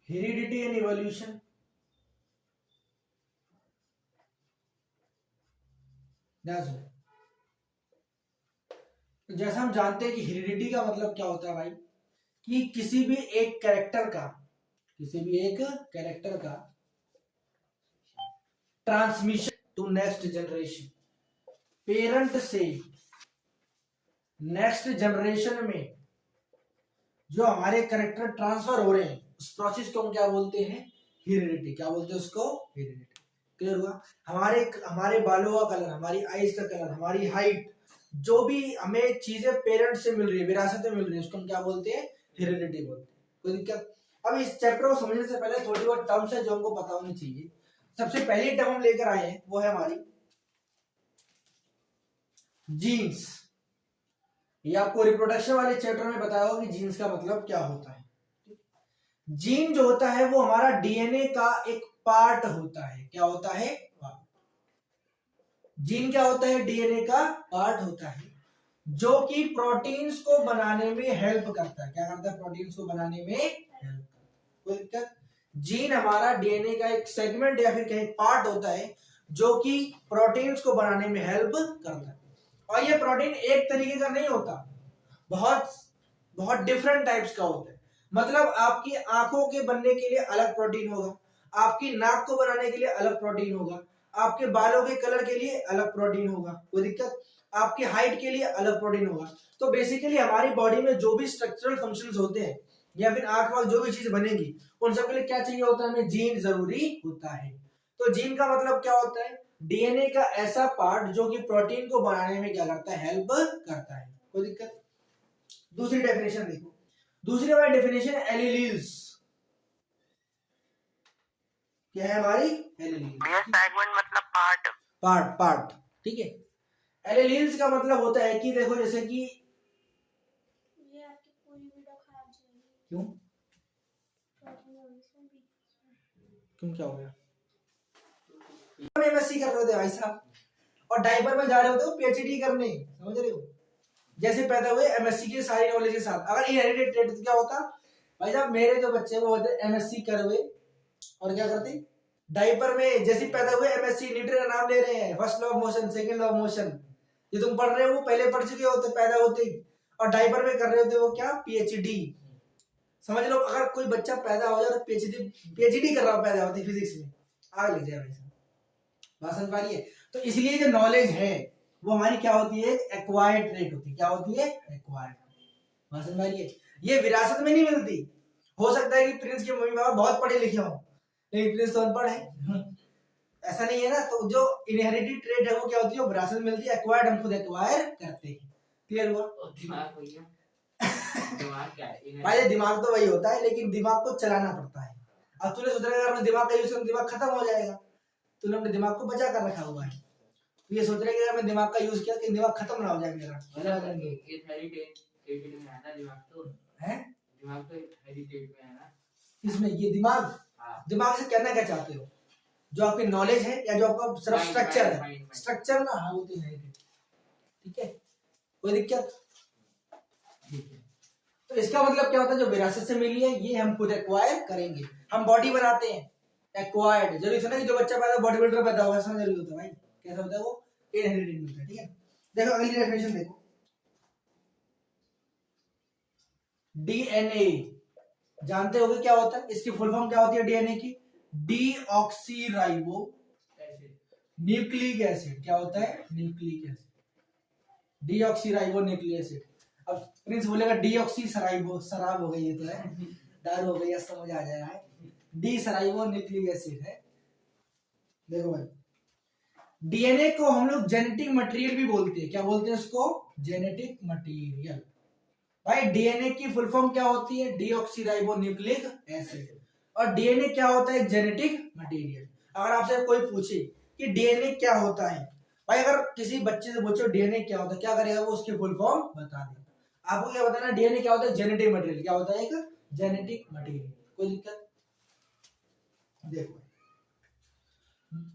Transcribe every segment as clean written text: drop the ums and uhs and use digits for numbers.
Heredity and evolution. तो जैसा हम जानते हैं कि हेरिडिटी का मतलब क्या होता है भाई, कि किसी भी एक कैरेक्टर का transmission to next generation, parent से नेक्स्ट जनरेशन में जो हमारे कैरेक्टर ट्रांसफर हो रहे हैं उस प्रोसेस को हम क्या बोलते हैं, हेरिडिटी। क्या बोलते हैं उसको, हेरिडिटी। क्लियर हुआ। हमारे हमारे बालों का कलर, हमारी आईज का कलर, हमारी हाइट, जो भी हमें चीजें पेरेंट से मिल रही है, विरासत में मिल रही है, उसको हम क्या बोलते हैं, हेरिडिटी बोलते हैं। कोई दिक्कत। अब इस चैप्टर को समझने से पहले थोड़ी बहुत टर्म्स है जो हमको पता होनी चाहिए। सबसे पहली टर्म हम लेकर आए हैं वो है हमारी जीन्स। ये आपको रिप्रोडक्शन वाले चैप्टर में बताया होगा कि जीन्स का मतलब क्या होता है। जीन जो होता है वो हमारा डीएनए का एक पार्ट होता है। क्या होता है, जीन क्या होता है, डीएनए का पार्ट होता है जो कि प्रोटीन्स को बनाने में हेल्प करता है। क्या करता है, प्रोटीन्स को बनाने में हेल्प करता है। कोई दिक्कत। जीन हमारा डीएनए का एक सेगमेंट या फिर कहीं पार्ट होता है जो कि प्रोटीन्स को बनाने में हेल्प करता है। और ये प्रोटीन एक तरीके का नहीं होता, बहुत बहुत डिफरेंट टाइप्स का होता है। मतलब आपकी आंखों के बनने के लिए अलग प्रोटीन होगा, आपकी नाक को बनाने के लिए अलग प्रोटीन होगा, आपके बालों के कलर के लिए अलग प्रोटीन होगा। कोई दिक्कत। आपकी हाइट के लिए अलग प्रोटीन होगा। तो बेसिकली हमारी बॉडी में जो भी स्ट्रक्चरल फंक्शंस होते हैं या फिर आंख वाख जो भी चीज बनेगी उन सब के लिए क्या चाहिए होता है, हमें जीन जरूरी होता है। तो जीन का मतलब क्या होता है, डीएनए का ऐसा पार्ट जो कि प्रोटीन को बनाने में क्या करता है, हेल्प करता है। कोई दिक्कत। दूसरी डेफिनेशन देखो, दूसरी हमारी डेफिनेशन एलिलील्स। क्या है हमारी, एलिलील्स सेगमेंट मतलब पार्ट, पार्ट। ठीक है। एलिलील्स का मतलब होता है कि देखो जैसे कि ये आपकी पूरी वीडियो खराब जाएगी। क्यों क्यों क्या हो गया, एमएससी कर रहे थे भाई साहब और डाइपर में जा रहे होते हो पीएचडी करने, समझ रहे हो। जैसे पैदा हुए एमएससी की सारी नॉलेज के साथ, अगर इनहेरिटेड ट्रेट तो क्या होता भाई साहब, मेरे जो बच्चे वो होते एमएससी कर हुए और क्या करते, डाइपर में जैसे पैदा हुए एमएससी, न्यूटन का नाम ले रहे हैं, first law of motion, second law of motion, ये तुम पढ़ रहे हो वो पहले पढ़ चुके होते पैदा होते ही, और डाइपर में कर रहे होते वो क्या, पीएचडी। समझ लो अगर कोई बच्चा पैदा हो जाए और पीएचडी कर रहा हो पैदा होती फिजिक्स में, आग लग जाए भाई साहब। बात समझ पा रही है। तो इसलिए जो नॉलेज है वो हमारी क्या होती है, एक्वायर्ड ट्रेट होती है। क्या होती है, एक्वायर्ड। बात समझ पा रही है। ये विरासत में नहीं मिलती। हो सकता है कि प्रिंस के मम्मी पापा बहुत पढ़े लिखे हों लेकिन प्रिंस तो अनपढ़ है, ऐसा नहीं है ना। तो जो इनहेरिटेड ट्रेट है वो क्या होती है, विरासत में मिलती है, एक्वायर्ड हम खुद एक्वायर करते हैं। क्लियर हुआ। दिमाग क्या है भाई, दिमाग तो वही होता है लेकिन दिमाग को चलाना पड़ता है। अब तूने सोचा अगर अपने दिमाग का यूज कर दिमाग खत्म हो जाएगा, तूने अपने दिमाग को बचा कर रखा हुआ है। तो ये सोच रहे कि अगर मैं दिमाग का यूज किया कि दिमाग खत्म ना हो जाए मेरा। दिमाग तो हेरिटेज में है ना, इसमें ये दिमाग, दिमाग से कहना क्या चाहते हो, जो आपकी नॉलेज है या जो आपका सिर्फ स्ट्रक्चर है, स्ट्रक्चर ना, हाँ वो तो हेरिटेज। ठीक है, कोई दिक्कत। तो इसका मतलब क्या होता है, जो विरासत से मिली है ये हम खुद एक्वायर करेंगे। हम बॉडी बनाते हैं, एक्वायर्ड। जरूरी सुना कि जो बच्चा पैदा बॉडी बिल्डर पैदा होगा, समझ रही होता है भाई, कैसा होता है वो, इनहेरिटेड मिलता है। ठीक है, देखो अगली डेफिनेशन देखो, डीएनए जानते होगे क्या होता है, इसकी फुल फॉर्म क्या होती है डीएनए की, डीऑक्सीराइबो न्यूक्लिक एसिड। क्या होता है, nucleic acid, deoxyribo nucleic acid. अब प्रिंस बोलेगा डीऑक्सी सराइबो, शराब हो गई ये तो है, दारू हो गई, समझ आ जाएगा। डी सराइबो न्यूक्लिक एसिड है। देखो भाई, डीएनए को हम लोग जेनेटिक मटेरियल भी बोलते हैं। क्या बोलते हैं उसको, जेनेटिक मटेरियल। भाई डीएनए की फुल फॉर्म क्या होती है, डीऑक्सीराइबो न्यूक्लिक एसिड। और डीएनए क्या होता है, जेनेटिक मटेरियल। अगर आपसे कोई पूछे कि डीएनए क्या होता है, भाई अगर किसी बच्चे से पूछो डीएनए क्या होता है, क्या करेगा वो, उसकी फुल फॉर्म बता देगा। आपको क्या बताना, डीएनए क्या होता है, जेनेटिक मटेरियल। क्या होता है, एक जेनेटिक मटेरियल। कोई दिक्कत। देखो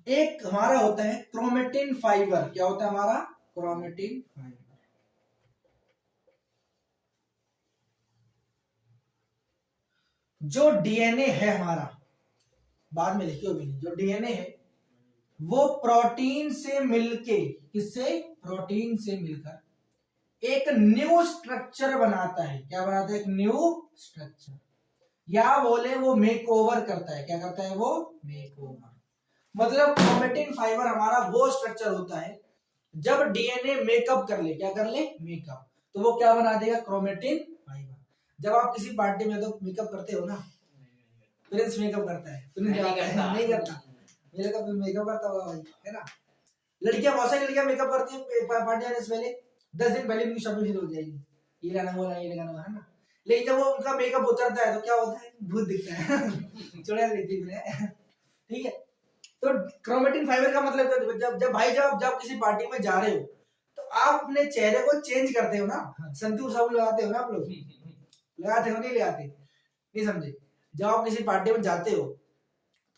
एक हमारा होता है क्रोमेटिन फाइबर। क्या होता है हमारा, क्रोमेटिन फाइबर। जो डीएनए है हमारा, बाद में लिखियो भी नहीं, जो डीएनए है वो प्रोटीन से मिलके, किससे, प्रोटीन से मिलकर एक न्यू स्ट्रक्चर बनाता है। क्या बनाता है, एक न्यू स्ट्रक्चर, या बोले वो मेक ओवर करता है। क्या करता है वो, मेक ओवर। मतलब क्रोमेटिन फाइबर हमारा वो स्ट्रक्चर होता है जब डीएनए मेकअप कर ले, क्या कर ले, मेकअप, तो वो क्या बना देगा, क्रोमेटिन फाइबर। जब आप किसी पार्टी में तो मेकअप करते हो ना, प्रिंस मेकअप करता है, प्रिंस नहीं करता, मेरे का मेकअप करता होगा भाई, है ना। लड़कियां, बहुत सारी लड़कियां मेकअप करती है पार्टी आने से पहले, 10 दिन पहले उनकी शॉपिंग शुरू हो जाएगी, ये लगाना वो लगाना, ये लगाना, है ना। लेकिन जब वो उनका मेकअप उतरता है तो क्या होता है, भूत दिखता है चुड़ैल दिखती है, ठीक है। तो क्रोमेटिन फाइबर का मतलब जब भाई जब किसी पार्टी में जा रहे हो तो आप अपने चेहरे को चेंज करते हो ना, संतूर साबुन लगाते हो ना आप लोग, लगाते हो नहीं लगाते, नहीं समझे। जब आप किसी पार्टी में जाते हो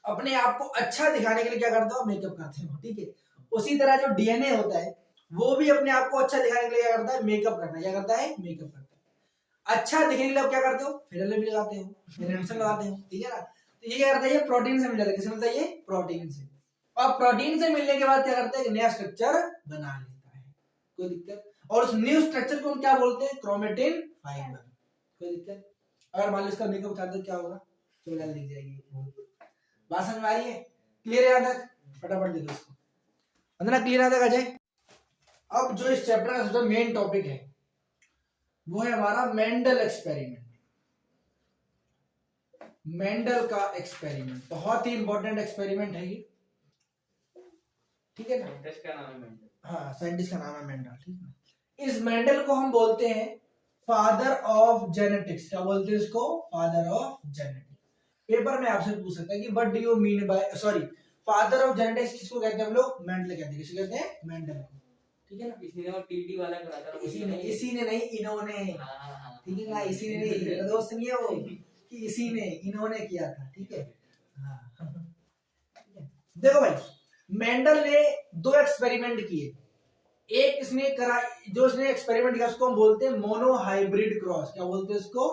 अपने आप को अच्छा दिखाने के लिए क्या करते हो, मेकअप करते हो, ठीक है। उसी तरह जो डीएनए होता है वो भी अपने आप को अच्छा दिखाने के लिए क्या करता है, मेकअप करता है। क्या करता है, मेकअप करता है। अच्छा दिखने के लिए आप क्या करते हो, फेयर लवली लगाते हो, फेयर लगाते हो, ठीक है ना। तो ये क्या करता है, ये प्रोटीन से मिल जाता है। किससे मिलता है, ये प्रोटीन से। और प्रोटीन से मिलने के बाद क्या करता है, एक नया स्ट्रक्चर बना लेता है, कोई दिक्कत। और उस न्यू स्ट्रक्चर को हम क्या बोलते हैं, क्रोमेटिन फाइबर, कोई दिक्कत। अगर मान लो इसका मेकअप उतार दो, क्या होगा, चुड़ैल दिख जाएगी। बात समझ में आ रही है, क्लियर है यहाँ तक, फटाफट देखो इसको, अंदर क्लियर यहाँ तक अजय। अब जो इस चैप्टर का मेन टॉपिक है वो है हमारा मेंडल एक्सपेरिमेंट। मेंडल का एक्सपेरिमेंट बहुत ही इंपॉर्टेंट एक्सपेरिमेंट है ये, ठीक है ना। साइंटिस्ट का नाम है मेंडल, हाँ साइंटिस्ट का नाम है मेंडल, ठीक है। इस मेंडल को हम बोलते हैं फादर ऑफ जेनेटिक्स। क्या बोलते हैं इसको, फादर ऑफ जेनेटिक्स। पेपर में आपसे पूछ सकता है कि what do you mean by, sorry, father of genetics किसको कहते हैं हम लोग, मेंडल कहते हैं। किसको कहते हैं, मेंडल को, ठीक है ना। इसी ने टीटी वाला करा था, इसी ने नहीं, इन्होंने, ठीक है ना, इसी ने नहीं, मेरा दोस्त नहीं है वो, कि इसी ने, इन्होंने किया था, ठीक है। देखो भाई, मेंडल ने 2 एक्सपेरिमेंट किए। एक इसने करा, जो इसने एक्सपेरिमेंट किया उसको हम बोलते हैं मोनो हाइब्रिड क्रॉस। क्या बोलते हैं इसको,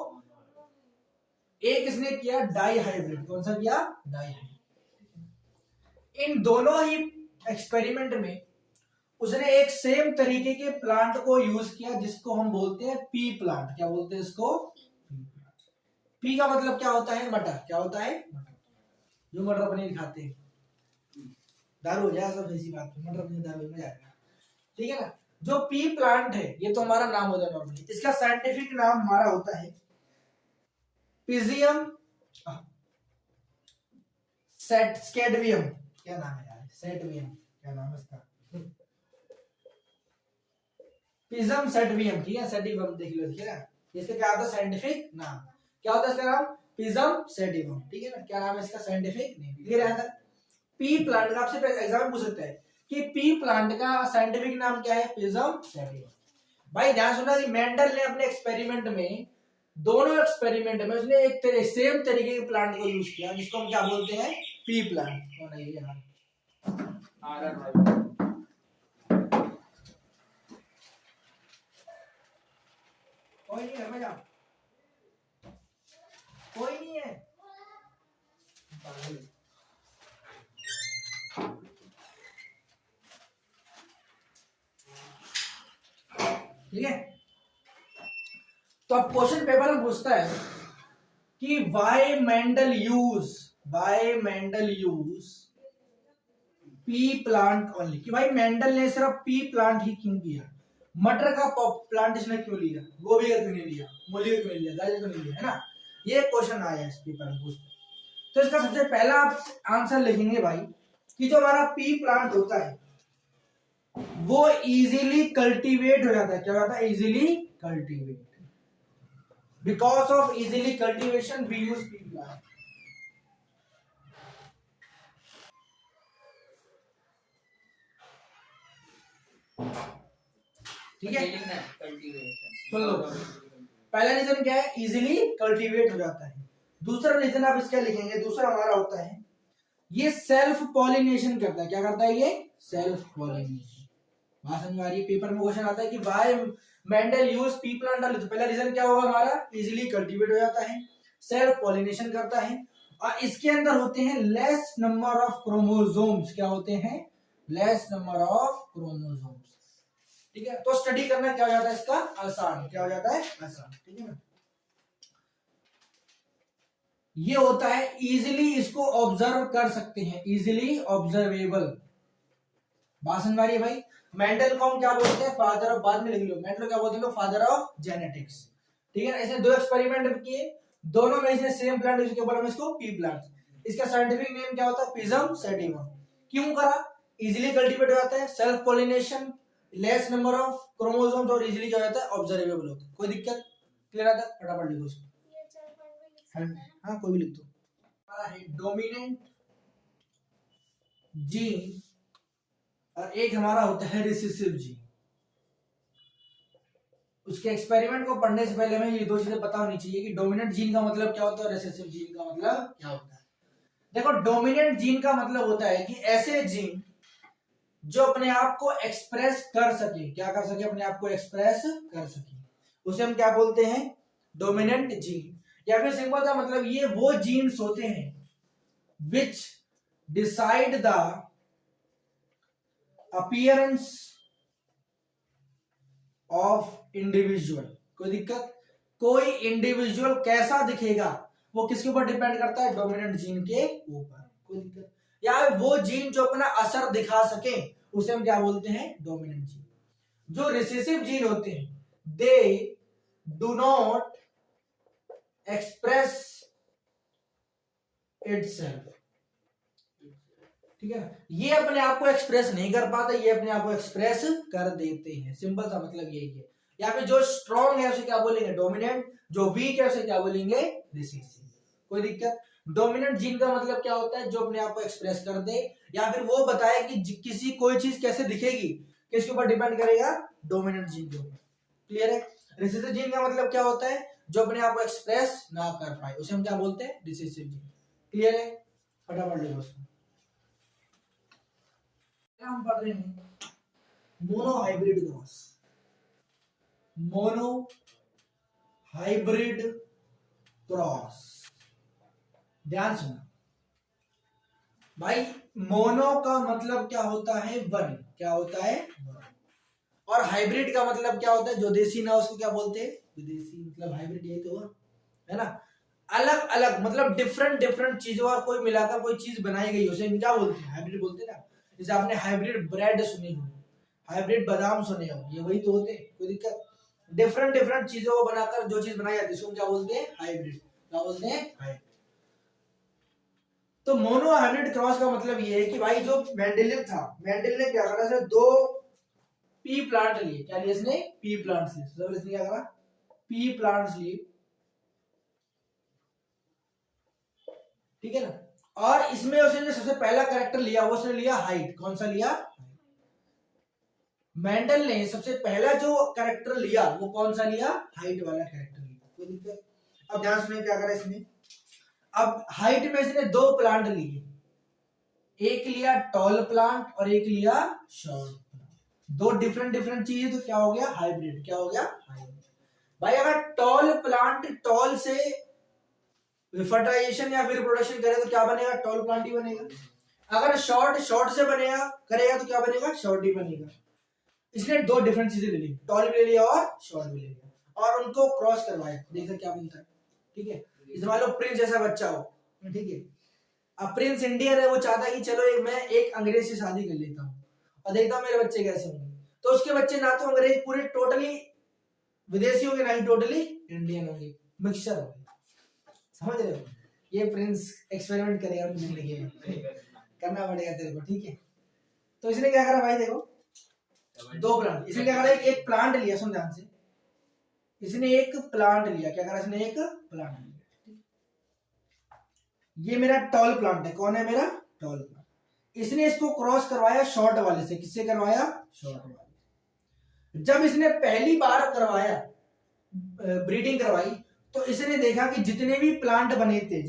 एक इसने किया डाई हाइब्रिड। कौन सा किया, डाई हाइब्रिड। इन दोनों ही एक्सपेरिमेंट में उसने एक सेम तरीके के प्लांट को यूज किया जिसको हम बोलते हैं पी प्लांट। क्या बोलते हैं इसको, पी का मतलब क्या होता है, मटर। क्या होता है, मटर, जो मटर पनीर खाते हैं। दारू हो जाएगा सब, ऐसी बात, मटर पनीर दारू में जाएगा, ठीक है ना। जो पी प्लांट है ये तो हमारा नाम होता है नॉर्मली, इसका साइंटिफिक नाम हमारा होता है पिजियम स्केडवियम। क्या नाम है यार, सेटवियम, क्या नाम है इसका, पिजम सेटवियम, ठीक है, सेटिवम देख लो, ठीक है ना। इसका क्या होता है साइंटिफिक नाम, क्या होता है इसका नाम, पिजम सेटिवम, ठीक है ना। क्या नाम है इसका साइंटिफिक नेम, क्लियर है। पी प्लांट का आपसे एग्जाम में पूछ सकता है कि पी प्लांट का साइंटिफिक नाम क्या है, पिजम सेटिवम। भाई ध्यान सुनना कि मेंडल ने अपने एक्सपेरिमेंट में, दोनों एक्सपेरिमेंट में उसने एक सेम तरीके के प्लांट को यूज किया जिसको हम क्या बोलते हैं, पी प्लांट। कौन है ये यार, कोई नहीं, घर में जाओ, कोई नहीं है, ठीक है। तो अब क्वेश्चन पेपर में पूछता है कि why Mendel use pea plant only, कि भाई मेंडल ने सिर्फ पी प्लांट ही क्यों किया, मटर का प्लांट इसने क्यों लिया, गोभी का क्यों नहीं लिया, मूली का क्यों नहीं लिया, गाजर क्यों नहीं लिया, है ना। ये क्वेश्चन आया इस पेपर में पूछते। तो इसका सबसे पहला आप आंसर लिखेंगे भाई कि जो हमारा पी प्लांट होता है वो इजीली कल्टीवेट हो जाता है। क्या होता है, easily cultivate, because of easily cultivation we use pea plant, ठीक है। सुन लो, पहला रीजन क्या है, इजीली कल्टीवेट हो जाता है। दूसरा रीजन आप इसका लिखेंगे, दूसरा हमारा होता है ये सेल्फ पॉलिनेशन करता है। क्या करता है ये, सेल्फ पॉलिनेशन। बात समझ आ रही है। पेपर में क्वेश्चन आता है कि why Mendel use pea plant, तो पहला रीजन क्या होगा हमारा, इजीली कल्टीवेट हो जाता है। सेल्फ पॉलिनेशन करता है, और इसके अंदर होते हैं लेस नंबर ऑफ क्रोमोसोम्स। क्या होते हैं? Less number of chromosomes. ठीक है, तो स्टडी करना क्या हो जाता है इसका? आसान। क्या हो जाता है? आसान। ठीक है ना, ये होता है इजीली, इसको ऑब्जर्व कर सकते हैं, इजीली ऑब्जर्वेबल। बात समझ आ रही है भाई? मेंडल को हम क्या बोलते हैं? फादर ऑफ, बाद में लिख लो, मेंडल क्या बोलते हैं? Father of genetics. ठीक है, इसने 2 एक्सपेरिमेंट किए, दोनों में इसने सेम प्लांट यूज किया, हम इसको पी प्लांट। इसका साइंटिफिक नेम क्या होता है? पिजम सैटिवा। क्यों करा? इजीली कल्टीवेट हो जाता है, self pollination, less number of chromosomes, और इजीली क्या हो जाता है? ऑब्जर्वेबल होता है। कोई दिक्कत? क्लियर आता है? फटाफट लिखो इसको। हाँ, कोई भी लिख दो। हमारा है डोमिनेंट जीन, और एक हमारा होता है रिसेसिव जीन। उसके एक्सपेरिमेंट को पढ़ने से पहले हमें ये 2 चीजें पता होनी चाहिए कि डोमिनेंट जीन का मतलब क्या होता है, रिसेसिव जीन का मतलब क्या होता है। देखो, डोमिनेंट जीन का मतलब होता है कि ऐसे जीन जो अपने आप को एक्सप्रेस कर सके। क्या कर सके? अपने आप को एक्सप्रेस कर सके, उसे हम क्या बोलते हैं? Dominant gene. या फिर सिंपल सा मतलब ये वो जीन्स होते हैं which decide the appearance of individual. कोई दिक्कत? कोई इंडिविजुअल कैसा दिखेगा वो किसके ऊपर डिपेंड करता है? डोमिनेंट जीन के ऊपर। कोई दिक्कत? या वो जीन जो अपना असर दिखा सके उसे हम क्या बोलते हैं? Dominant gene. जो रिसेसिव जीन होते हैं they do not express itself. ठीक है, ये अपने आप को एक्सप्रेस नहीं कर पाते, ये अपने आप को एक्सप्रेस कर देते हैं। सिंपल सा मतलब यही है। या फिर जो स्ट्रॉन्ग है उसे क्या बोलेंगे? डोमिनेंट। जो वीक है उसे क्या बोलेंगे? रिसेसिव। कोई दिक्कत? डोमिनेंट जीन का मतलब क्या होता है? जो अपने आप को एक्सप्रेस कर दे, या फिर वो बताए कि किसी कोई चीज कैसे दिखेगी, किसके ऊपर डिपेंड करेगा? डोमिनेंट जीन के ऊपर। क्लियर है? रिसेसिव जीन का मतलब क्या होता है? जो अपने आप को एक्सप्रेस ना कर पाए उसे हम क्या बोलते हैं? Recessive gene. क्लियर है? फटाफट लिखो उसको। हम पढ़ रहे हैं mono hybrid cross. Mono hybrid cross, ध्यान सुनना भाई। मोनो का मतलब क्या होता है? वन। क्या होता है? वन। और हाइब्रिड का मतलब क्या होता है? जो देसी ना उसको क्या बोलते हैं? विदेशी। मतलब हाइब्रिड यही तो है ना। अलग अलग मतलब डिफरेंट डिफरेंट चीजों और कोई मिलाकर कोई चीज बनाई गई उसे हम क्या बोलते हैं? हाइब्रिड बोलते हैं ना। जैसे आपने हाइब्रिड ब्रेड सुनी हो, हाइब्रिड बादाम सुने हो, ये वही तो होते हैं। कोई दिक्कत? डिफरेंट डिफरेंट चीजों को बनाकर जो चीज बनाई जाती है उसको क्या बोलते हैं? हाइब्रिड। क्या बोलते हैं? हाइब्रिड। तो मोनो हाइब्रिड क्रॉस का मतलब ये है कि भाई जो मेंडेलिव था, मेंडल ने क्या करा? 2 पी प्लांट लिए। क्या लिए इसने? पी प्लांट्स लिए। तो इसने क्या करा? पी प्लांट्स लिए। ठीक है ना। और इसमें उसने जो सबसे पहला कैरेक्टर लिया वो उसने लिया हाइट। कौन सा लिया? मेंडल ने सबसे पहला जो कैरेक्टर लिया वो कौन सा लिया? हाइट वाला कैरेक्टर लिया। कोई दिक्कत? अब ध्यान सुनिए क्या करा इसने। अब हाइट में इसने 2 प्लांट लिए, एक लिया टॉल प्लांट और एक लिया शॉर्ट प्लांट। 2 डिफरेंट डिफरेंट चीजें, तो क्या हो गया? हाइब्रिड। क्या हो गया? हाइब्रिड। भाई अगर टॉल प्लांट टॉल से फर्टिलाइजेशन या फिर प्रोडक्शन करे तो क्या बनेगा? टॉल प्लांट ही बनेगा। अगर शॉर्ट शॉर्ट से बनेगा करेगा तो क्या बनेगा? शॉर्ट ही बनेगा। इसने 2 डिफरेंट चीजें ले ली, टॉल भी ले लिया और शॉर्ट भी ले लिया, और उनको क्रॉस करवाया। देखा क्या बनता है। ठीक है, इस मान लो प्रिंस जैसा बच्चा हो। ठीक है, अब प्रिंस इंडियन है, वो चाहता है कि चलो मैं एक अंग्रेज से शादी कर लेता हूँ और देखता हूँ मेरे बच्चे कैसे होंगे। तो उसके बच्चे ना तो अंग्रेज पूरे टोटली विदेशी होंगे, ना ही टोटली इंडियन होंगे, मिक्सचर होंगे। समझ रहे हो? ये प्रिंस एक्सपेरिमेंट करेगा अपनी जिंदगी में, करना पड़ेगा तेरे को। ठीक है, तो इसने क्या करा भाई? देखो 2 प्लांट। इसने क्या करा? एक प्लांट लिया, सुन ध्यान से। इसने एक प्लांट लिया। क्या करा? इसने एक प्लांट लिया। ये मेरा टॉल प्लांट है। कौन है मेरा? Tall plant. इसने इसको क्रॉस करवाया शॉर्ट वाले से। किससे करवाया? शॉर्ट वाले। जब इसने पहली बार करवाया, ब्रीडिंग करवाई, तो इसने देखा कि जितने भी प्लांट बने थे,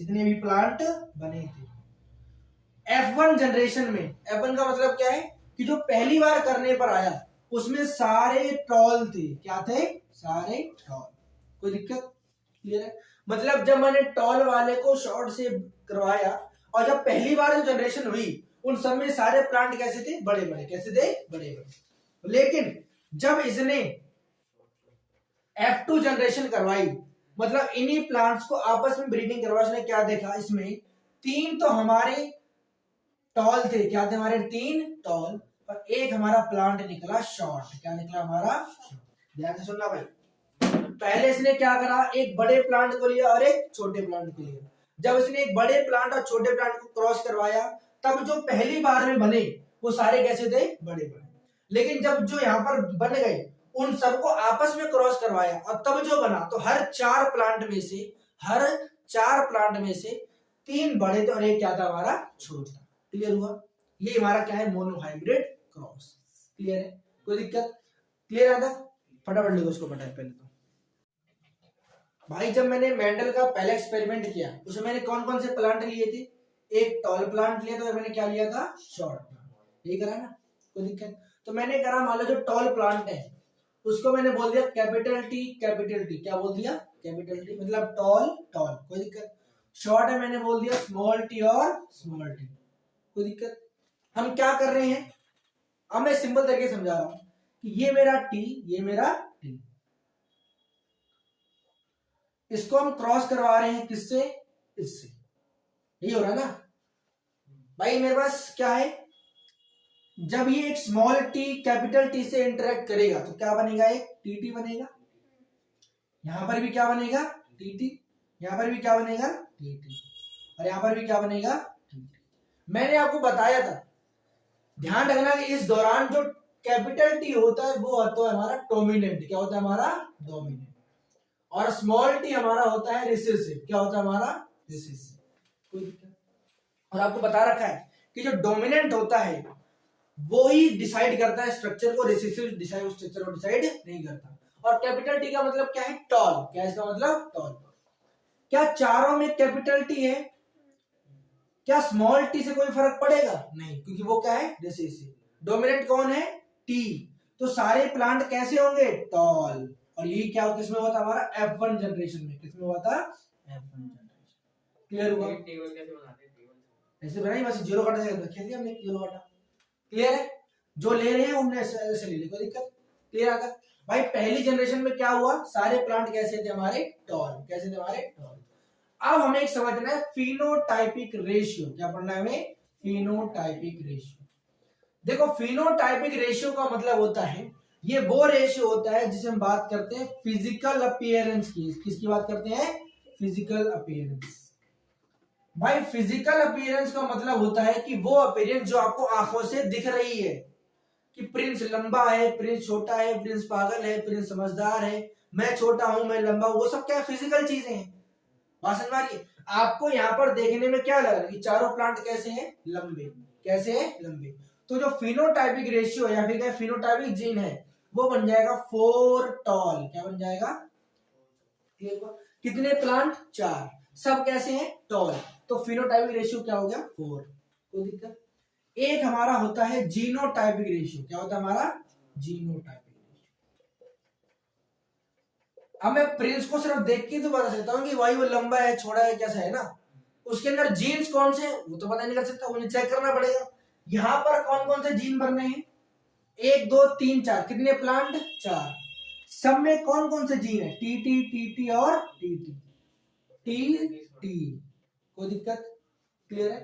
F1 जनरेशन में, F1 का मतलब क्या है कि जो पहली बार करने पर आया उसमें सारे टॉल थे। क्या थे? सारे टॉल। कोई दिक्कत? क्लियर है? मतलब जब मैंने टॉल वाले को शॉर्ट से करवाया और जब पहली बार जो जनरेशन हुई उन सब में सारे प्लांट कैसे थे, बड़े बड़े। कैसे थे, बड़े बड़े। लेकिन जब इसने F2 जनरेशन करवाई, मतलब इन्हीं प्लांट्स को आपस में ब्रीडिंग करवाई, उसने क्या देखा, इसमें 3 तो हमारे टॉल थे। क्या थे हमारे, 3 टॉल, और एक हमारा प्लांट निकला शॉर्ट। क्या निकला हमारा, ध्यान से सुनना भाई। पहले इसने क्या करा, एक बड़े प्लांट को लिया और एक छोटे प्लांट को लिया। जब इसने एक बड़े प्लांट और छोटे प्लांट को क्रॉस करवाया, तब जो पहली बार में बने वो सारे कैसे थे, बड़े बड़े। लेकिन जब जो यहाँ पर बन गए उन सबको आपस में क्रॉस करवाया और तब जो बना, तो हर 4 प्लांट में से 3 बड़े थे और एक क्या था हमारा, छोटा। क्लियर हुआ, ये हमारा क्या है, मोनोहाइब्रिड क्रॉस। क्लियर है, कोई दिक्कत, क्लियर आता, फटाफट लिखो इसको पहले तो। भाई जब मैंने मेंडल का पहला एक्सपेरिमेंट किया उसमें मैंने कौन कौन से प्लांट लिए थे, एक टॉल प्लांट लिया था और मैंने क्या लिया था, शॉर्ट प्लांट। यही करा ना, कोई दिक्कत। तो मैंने करा, मान लो जो टॉल प्लांट है उसको मैंने बोल दिया कैपिटल टी। क्या बोल दिया, कैपिटल टी, मतलब टॉल टॉल, कोई दिक्कत। शॉर्ट है, मैंने बोल दिया स्मॉल टी और स्मॉल टी, कोई दिक्कत। हम क्या कर रहे हैं, अब मैं सिंपल तरीके समझा रहा हूं कि ये मेरा टी, ये मेरा टी, इसको हम क्रॉस करवा रहे हैं किससे, इससे। यही हो रहा है ना भाई। मेरे पास क्या है, जब ये एक स्मॉल टी कैपिटल टी से इंटरेक्ट करेगा तो क्या बनेगा, एक टी टी बनेगा। यहां पर भी क्या बनेगा, टी टी। यहां पर भी क्या बनेगा, टी टी। और यहां पर भी क्या बनेगा, टी टी। मैंने आपको बताया था, ध्यान रखना कि इस दौरान जो कैपिटल टी होता है वो होता है हमारा डोमिनेंट। क्या होता है हमारा, डोमिनेंट। और स्मॉल टी हमारा होता है रिसेसिव। क्या होता है हमारा, रिसेसिव। कोई दिक्कत। और आपको बता रखा है कि जो डोमिनेंट होता है वो ही डिसाइड करता है स्ट्रक्चर को, रिसेसिव डिसाइड स्ट्रक्चर को डिसाइड नहीं करता। और कैपिटल टी का मतलब क्या है, टॉल। क्या इसका मतलब, टॉल। क्या चारों में कैपिटल टी है, क्या स्मॉल टी से कोई फर्क पड़ेगा, नहीं, क्योंकि वो क्या है, रिसेसिव। डोमिनेंट कौन है, टी। तो सारे प्लांट कैसे होंगे, टॉल। और यही क्या किसमें हुआ था हमारा, F1 जनरेशन में। किसमें हुआ था, F1 जनरेशन। क्लियर हुआ, टेबल कैसे बनाते हैं, टेबल ऐसे बनाई, बस जीरो काटा जाएगा, खेल दिया हमने जीरो काटा। क्लियर है, जो ले रहे हैं उन्हें ऐसे ले ले, कोई दिक्कत। क्लियर आता भाई। पहली जनरेशन में क्या हुआ, सारे प्लांट कैसे थे हमारे, टॉल। कैसे थे हमारे, टॉल। अब हमें एक समझना है फिनोटाइपिक रेशियो। क्या पढ़ना है हमें, फिनोटाइपिक रेशियो। देखो फिनोटाइपिक रेशियो का मतलब होता है, ये वो रेशियो होता है जिसे हम बात करते हैं फिजिकल अपीयरेंस की। किसकी बात करते हैं, फिजिकल अपीयरेंस। भाई फिजिकल अपीयरेंस का मतलब होता है कि वो अपीयरेंस जो आपको आंखों से दिख रही है, कि प्रिंस लंबा है, प्रिंस छोटा है, प्रिंस पागल है, प्रिंस समझदार है, मैं छोटा हूं, मैं लंबा हूं, वो सब क्या फिजिकल चीजें हैं। बात समझ में, आपको यहाँ पर देखने में क्या लग रहा है कि चारों प्लांट कैसे हैं, लंबे। कैसे हैं, लंबे। तो जो फिनोटाइपिक रेशियो या फिर फिनोटाइपिक जीन है वो बन जाएगा 4 टॉल। क्या बन जाएगा, कितने प्लांट, 4, सब कैसे हैं, टॉल। तो फिनोटाइपिक रेशियो क्या हो गया, 4। कोई दिक्कत। एक हमारा होता है जीनोटाइपिक रेशियो। क्या होता है हमारा, जीनोटाइपिक। अब मैं प्रिंस को सिर्फ देख के तो बता सकता हूँ कि भाई वो लंबा है, छोड़ा है, कैसा है ना। उसके अंदर जीन्स कौन से वो तो पता नहीं कर सकता, उन्हें चेक करना पड़ेगा। यहाँ पर कौन कौन से जीन बनने हैं, 1 2 3 4, कितने प्लांट, 4। सब में कौन कौन से जीन है, टी टी टी टी और टी टी टी टी। कोई दिक्कत, क्लियर है,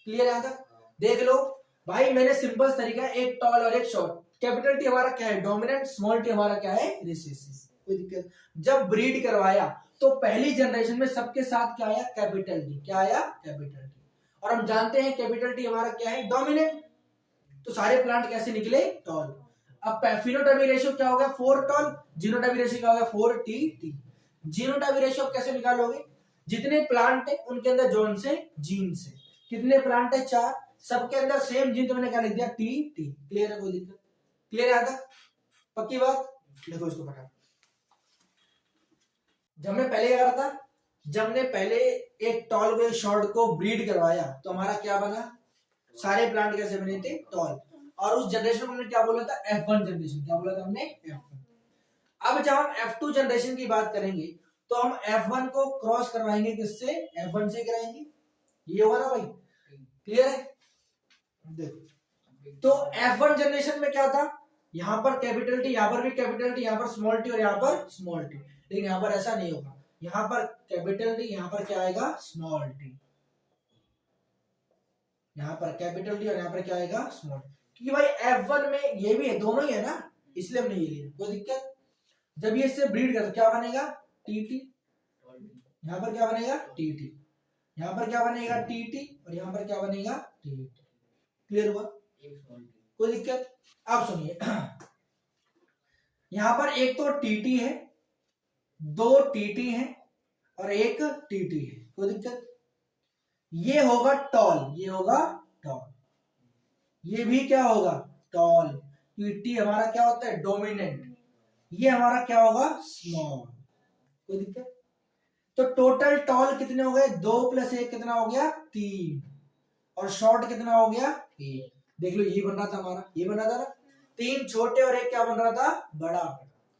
क्लियर है तक, देख लो भाई। मैंने सिंपल तरीका, एक टॉल और एक शॉर्ट। कैपिटल टी हमारा क्या है, डोमिनेंट। स्मॉल टी हमारा क्या है, रिसेसिव। कोई दिक्कत। जब ब्रीड करवाया तो पहली जनरेशन में सबके साथ क्या आया, कैपिटल टी। क्या आया, कैपिटल टी। और हम जानते हैं कैपिटल टी हमारा क्या है, डोमिनेंट। तो सारे प्लांट कैसे निकले, टॉल। अब फिनोटाइपिक रेशियो क्या होगा, 4 टॉल। जीनोटाइपिक रेशियो क्या होगा, 4 टी टी। जीनोटाइपिक रेशियो कैसे निकालोगे, जितने प्लांट है उनके अंदर जोन से जीन से, कितने प्लांट है, 4, सबके अंदर सेम जीन, तो मैंने क्या लिख दिया, टी टी। क्लियर है, कोई दिक्कत, क्लियर है तक, पक्की बात। देखो इसको फटा। जब मैं पहले क्या था, जब हमने पहले एक टॉल को एक शॉर्ट को ब्रीड करवाया तो हमारा क्या बना, सारे प्लांट कैसे बने थे, टॉल। और उस जनरेशन को हमने क्या बोला था, F1 जनरेशन। क्या बोला था हमने, F1। अब जब हम F2 जनरेशन की बात करेंगे तो हम F1 को क्रॉस करवाएंगे किससे, F1 से कराएंगे, ये होगा ना भाई, क्लियर है। देखो तो F1 जनरेशन में क्या था, यहां पर कैपिटल टी, यहां पर भी कैपिटल टी, यहां पर स्मॉल टी और यहां पर स्मॉल टी, लेकिन यहां पर ऐसा नहीं होगा, यहां पर कैपिटल टी, यहां पर क्या आएगा स्मॉल टी, यहां पर कैपिटल टी और यहां पर क्या आएगा स्मॉल, क्योंकि भाई F1 में ये भी है, दोनों ही है ना, इसलिए हमने ये लिया, कोई दिक्कत। जब ये इससे ब्रीड कर क्या बनेगा टीटी, यहां पर क्या बनेगा टीटी, यहां पर क्या बनेगा टीटी और यहां पर क्या बनेगा टीटी, क्लियर हुआ, कोई दिक्कत। अब सुनिए यहां पर एक तो टीटी है, दो टीटी है और एक टीटी है, कोई दिक्कत। ये होगा टॉल, ये होगा टॉल, ये भी क्या होगा टॉल, टी हमारा क्या होता है डोमिनेंट, ये हमारा क्या होगा स्मॉल, कोई दिक्कत। तो टोटल टॉल कितने हो गए, 2 + 1 कितना हो गया 3, और शॉर्ट कितना हो गया 1, देख लो ये बन रहा था हमारा, ये बन रहा था ना, 3 छोटे और 1 क्या बन रहा था बड़ा,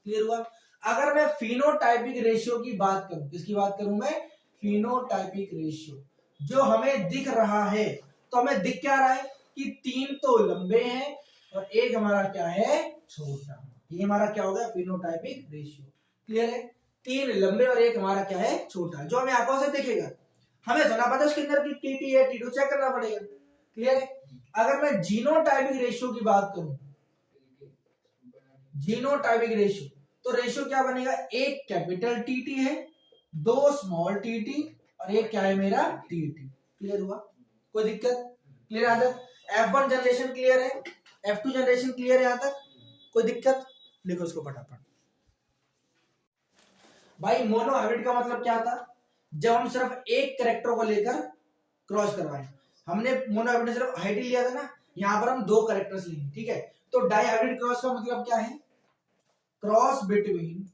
क्लियर हुआ। अगर मैं फिनोटाइपिक रेशियो की बात करूं, किसकी बात करूं मैं, फिनोटाइपिक रेशियो, जो हमें दिख रहा है, तो हमें दिख क्या रहा है कि 3 तो लंबे हैं और 1 हमारा क्या है छोटा, ये हमारा क्या होगा फिनोटाइपिक रेशियो, क्लियर है। 3 लंबे और 1 हमारा क्या है छोटा, जो हमें आंखों से दिखेगा, हमें सुना पता उसके अंदर की टीटी है, टी2 चेक करना पड़ेगा, क्लियर है। अगर मैं जीनोटाइपिक रेशियो की बात करूं, जीनोटाइपिक रेशियो, तो रेशियो क्या बनेगा, एक कैपिटल टीटी है, 2 स्मॉल टीटी और एक क्या है मेरा टीटी, क्लियर हुआ, कोई दिक्कत, क्लियर यहां तक। F1 जनरेशन क्लियर है, F2 जनरेशन क्लियर है यहां तक, कोई दिक्कत, लिखो इसको फटाफट। भाई मोनो हाइब्रिड का मतलब क्या था, जब हम सिर्फ एक कैरेक्टर को लेकर क्रॉस करवाए, हमने मोनो हाइब्रिड सिर्फ हाइट ही लिया था ना, यहां पर हम 2 कैरेक्टर्स लेंगे, ठीक है। तो डाई हाइब्रिड क्रॉस का मतलब क्या है, cross between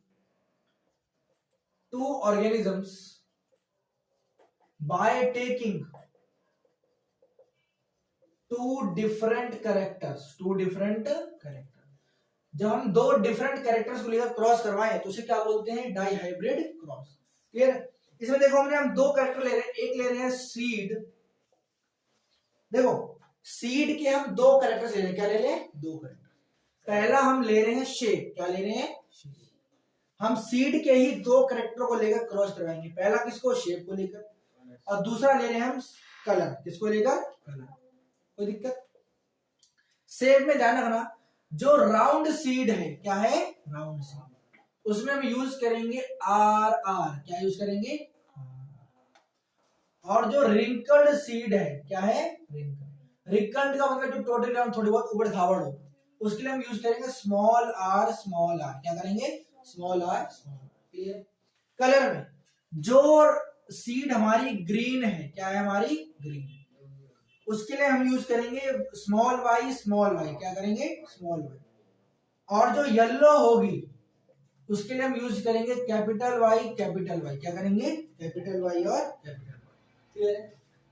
2 organisms by taking 2 different characters, 2 different character, जब हम 2 डिफरेंट कैरेक्टर्स को लेकर क्रॉस करवाएं तो उसे क्या बोलते हैं डाई हाइब्रिड क्रॉस, क्लियर। इसमें देखो हमने हम 2 कैरेक्टर ले रहे हैं, एक ले रहे हैं सीड, देखो सीड के हम 2 कैरेक्टर्स ले रहे हैं, क्या ले रहे हैं 2 कैरेक्टर, पहला हम ले रहे हैं शेप, क्या ले रहे हैं शेप, हम सीड के ही 2 कैरेक्टर को लेकर क्रॉस करवाएंगे, पहला किसको शेप को लेकर और दूसरा ले रहे हैं हम कलर, किसको लेकर कलर, कोई दिक्कत। शेप में ध्यान रखना, जो राउंड सीड है, क्या है राउंड सीड, उसमें हम यूज करेंगे RR, क्या यूज करेंगे, और जो रिंकल्ड सीड है, क्या है रिंकल्ड, रिंकल्ड का मतलब जो टोटल राउंड थोड़ी बहुत उबड़ खाबड़ हो, उसके लिए हम यूज करेंगे स्मॉल r, क्या करेंगे स्मॉल r, क्लियर। कलर में जो सीड हमारी ग्रीन है, क्या है हमारी ग्रीन, उसके लिए हम यूज करेंगे स्मॉल y, क्या करेंगे स्मॉल y, और जो येलो होगी उसके लिए हम यूज करेंगे कैपिटल Y, क्या करेंगे कैपिटल Y और कैपिटल Y, क्लियर है।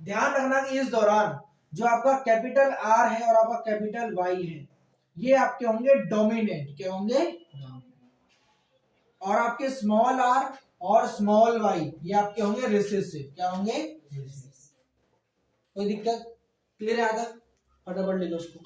ध्यान रखना कि इस दौरान जो आपका कैपिटल R है और आपका कैपिटल Y है, ये आपके होंगे डोमिनेंट, क्या होंगे, और आपके स्मॉल r और स्मॉल y ये आपके होंगे रिसेसिव, क्या होंगे रिसेसिव, कोई दिक्कत, क्लियर है। आधा फटाफट लिखो उसको।